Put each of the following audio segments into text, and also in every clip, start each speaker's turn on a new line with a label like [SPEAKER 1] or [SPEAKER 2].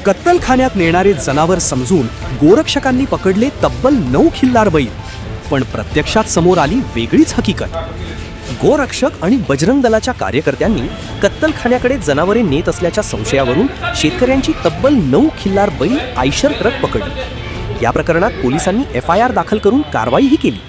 [SPEAKER 1] कत्तलखान्यात नेणारे जनावर समजून गोरक्षकांनी पकडले तब्बल 9 खिल्लार बैल, पण प्रत्यक्षात समोर आली वेगळीच हकीकत। गोरक्षक आणि बजरंग दलाच्या कार्यकर्त्यांनी कत्तलखान्याकडे जनावरे नेत असल्याच्या संशयावरून शेतकऱ्यांची तब्बल 9 खिल्लार बैल आयशर ट्रक पकडली। या प्रकरणात पोलिसांनी FIR दाखल करून कारवाईही केली।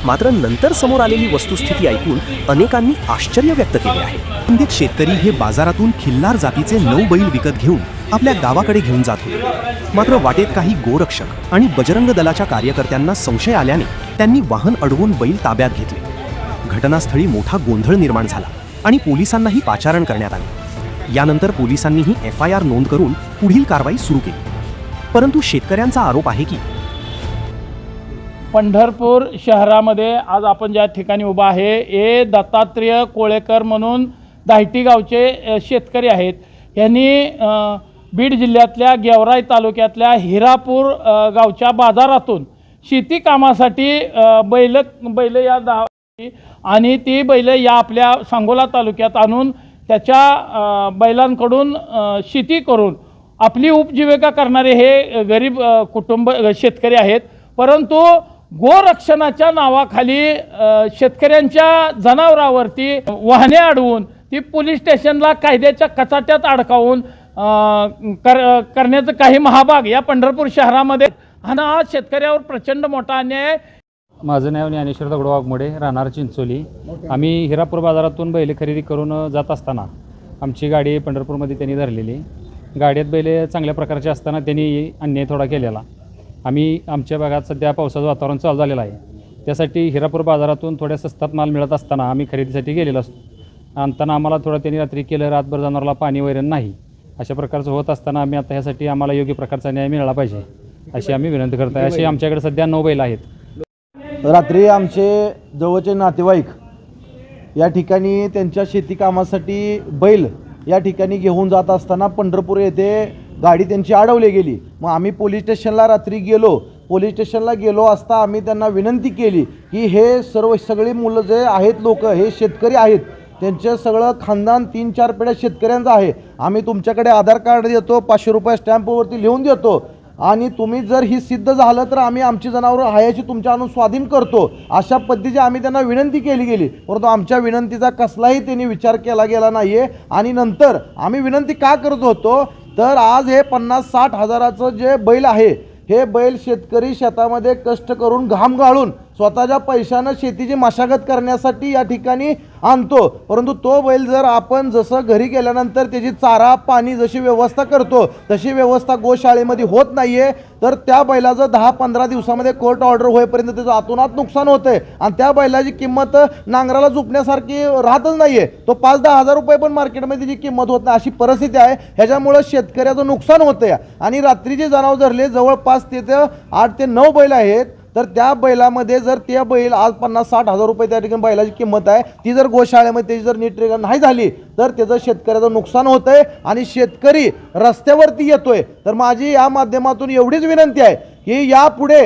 [SPEAKER 1] मात्र नंतर समोर आलेली वस्तुस्थिती ऐकून अनेकांनी आश्चर्य व्यक्त केले आहे। संबंधित शेतकरी हे बाजारातून खिल्लार जातीचे 9 बैल विकत घेऊन आपल्या गावाकडे घेऊन जात होते। मात्र वाटेत काही गोरक्षक आणि बजरंग दलाच्या कार्यकर्त्यांना संशय आल्याने त्यांनी वाहन अडवून बैल ताब्यात घेतले। घटनास्थळी मोठा गोंधळ निर्माण झाला आणि पोलिसांनाही पाचारण करण्यात आले। यानंतर पोलिसांनीही FIR नोंद करून पुढील कारवाई सुरू केली। परंतु शेतकऱ्यांचा आरोप आहे की
[SPEAKER 2] पंढरपूर शहरामध्ये आज आपण ज्या ठिकाणी उभा आहे दत्तात्रेय कोळेकर म्हणून दाहिटी गावचे शेतकरी आहेत। यांनी बीड जिल्ह्यातल्या गेवराई तालुक्यातल्या हिरापूर गावच्या बाजारातून शेती कामासाठी बैल या आणि ती बैल या आपल्या सांगोला तालुक्यात आणून त्याच्या बैलांकडून शेती करून आपली उपजीविका करणारे हे गरीब कुटुंब शेतकरी आहेत। परंतु गोरक्षणाच्या नावाखाली शेतकऱ्यांच्या जनावरांवरती वाहने अडवून ती पोलीस स्टेशनला कायद्याच्या कचाट्यात अडकावून करण्याचं काही महाभाग या पंढरपूर शहरामध्ये आणि आज शेतकऱ्यावर प्रचंड मोठा अन्याय आहे।
[SPEAKER 3] माझं नाव ज्ञानेश्वर दगडू वाघमोडे, राहणार चिंचोली। आम्ही हिरापूर बाजारातून बैल खरेदी करून जात असताना आमची गाडी पंढरपूरमध्ये त्यांनी धरलेली। गाड्यात बैल चांगल्या प्रकारचे असताना त्यांनी अन्याय थोडा केलेला। आम्ही आमच्या भागात सध्या पावसाचं वातावरण चालू झालेलं आहे, त्यासाठी हिरापूर बाजारातून थोड्या स्वस्तात माल मिळत असताना आम्ही खरेदीसाठी गेलेलो असतो। आणताना आम्हाला थोडं त्यांनी रात्री केलं, रातभर जनावराला पाणी वैरण नाही, अशा प्रकारचं होत असताना आम्ही आता ह्यासाठी आम्हाला योग्य प्रकारचा न्याय मिळाला पाहिजे अशी आम्ही विनंती करतो आहे। असे आमच्याकडे सध्या 9 बैल आहेत।
[SPEAKER 4] रात्री आमचे जवळचे नातेवाईक या ठिकाणी त्यांच्या शेती कामासाठी बैल या ठिकाणी घेऊन जात असताना पंढरपूर येथे गाडी त्यांची अडवली गेली। मग आम्ही पोलीस स्टेशनला रात्री गेलो। पोलीस स्टेशनला गेलो असता आम्ही त्यांना विनंती केली की हे सगळी मुलं जे आहेत लोक हे शेतकरी आहेत, त्यांचं सगळं खानदान 3-4 पिढ्या शेतकऱ्यांचं आहे। आम्ही तुमच्याकडे आधार कार्ड देतो, 500 रुपये स्टॅम्पवरती लिहून देतो आणि तुम्ही जर ही सिद्ध झालं तर आम्ही आमची जनावरं हायाची तुमच्या आणून स्वाधीन करतो, अशा पद्धतीची आम्ही त्यांना विनंती केली गेली। परंतु आमच्या विनंतीचा कसलाही त्यांनी विचार केला गेला नाही आहे। आणि नंतर आम्ही विनंती का करत होतो तर आज हे 50-60 हजाराचं जे बैल आहे हे बैल शेतकरी शेतामध्ये कष्ट करून घाम गाळून स्वतःच्या पैशानं शेतीची मशागत करण्यासाठी या ठिकाणी आणतो। परंतु तो बैल जर आपण जसं घरी गेल्यानंतर त्याची चारा पाणी जशी व्यवस्था करतो तशी व्यवस्था गोशाळेमध्ये होत नाही आहे, तर त्या बैलाचं 10-15 दिवसामध्ये कोर्ट ऑर्डर होईपर्यंत त्याचं आतोनात नुकसान होतं आहे आणि त्या बैलाची किंमत नांगराला झुपण्यासारखी राहतच नाही आहे। तो 5-10 हजार रुपये पण मार्केटमध्ये त्याची किंमत होत नाही, अशी परिस्थिती आहे। ह्याच्यामुळं शेतकऱ्याचं नुकसान होतं आहे। आणि रात्रीचे जनावर धरले जवळपास तिथं 8 ते 9 बैल आहेत, तर त्या बैलामध्ये जर त्या बैल आज 50-60 हजार रुपये त्या ठिकाणी बैलाची किंमत आहे, ती जर गोशाळेमध्ये त्याची जर नीट नाही झाली तर त्याचं शेतकऱ्याचं नुकसान होतं आहे आणि शेतकरी रस्त्यावरती येतोय। तर माझी या माध्यमातून एवढीच विनंती आहे की यापुढे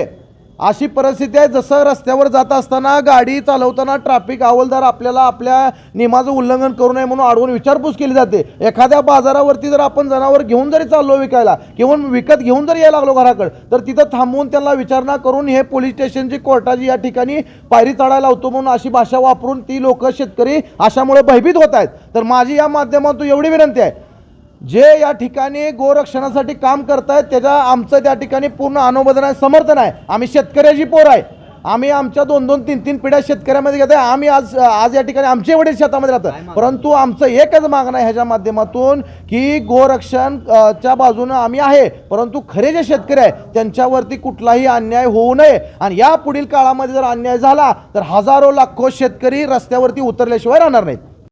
[SPEAKER 4] अशी परिस्थिती आहे जसं रस्त्यावर जात असताना गाडी चालवताना ट्रॅफिक हवालदार आपल्याला आपल्या नियमाचं उल्लंघन करू नये म्हणून अडवून विचारपूस केली जाते। एखाद्या बाजारावरती जर आपण जनावर घेऊन जरी चाललो विकायला किंवा विकत घेऊन जरी यायला लागलो घराकडे, तर तिथं थांबवून त्यांना विचारणा करून हे पोलीस स्टेशनची कोर्टाची या ठिकाणी पायरी चढायला लावतो म्हणून अशी भाषा वापरून ती लोक शेतकरी अशामुळे भयभीत होत आहेत। तर माझी या माध्यमातून एवढी विनंती आहे, जे या ठिकाणी गोरक्षणासाठी काम करतायत त्याच्या आमचं त्या ठिकाणी पूर्ण अनुमोदन आहे, समर्थन आहे। आम्ही शेतकऱ्याची पोर आहे, आम्ही आमच्या 2-2, 3-3 पिढ्या शेतकऱ्यामध्ये घेत आहे। आम्ही आज या ठिकाणी आमचे वडील शेतामध्ये राहतात, परंतु आमचं एकच मागणं आहे ह्याच्या माध्यमातून की गोरक्षणच्या बाजूनं आम्ही आहे, परंतु खरे जे शेतकरी आहे त्यांच्यावरती कुठलाही अन्याय होऊ नये। आणि या पुढील काळामध्ये जर अन्याय झाला तर हजारो लाखो शेतकरी रस्त्यावरती उतरल्याशिवाय राहणार नाहीत।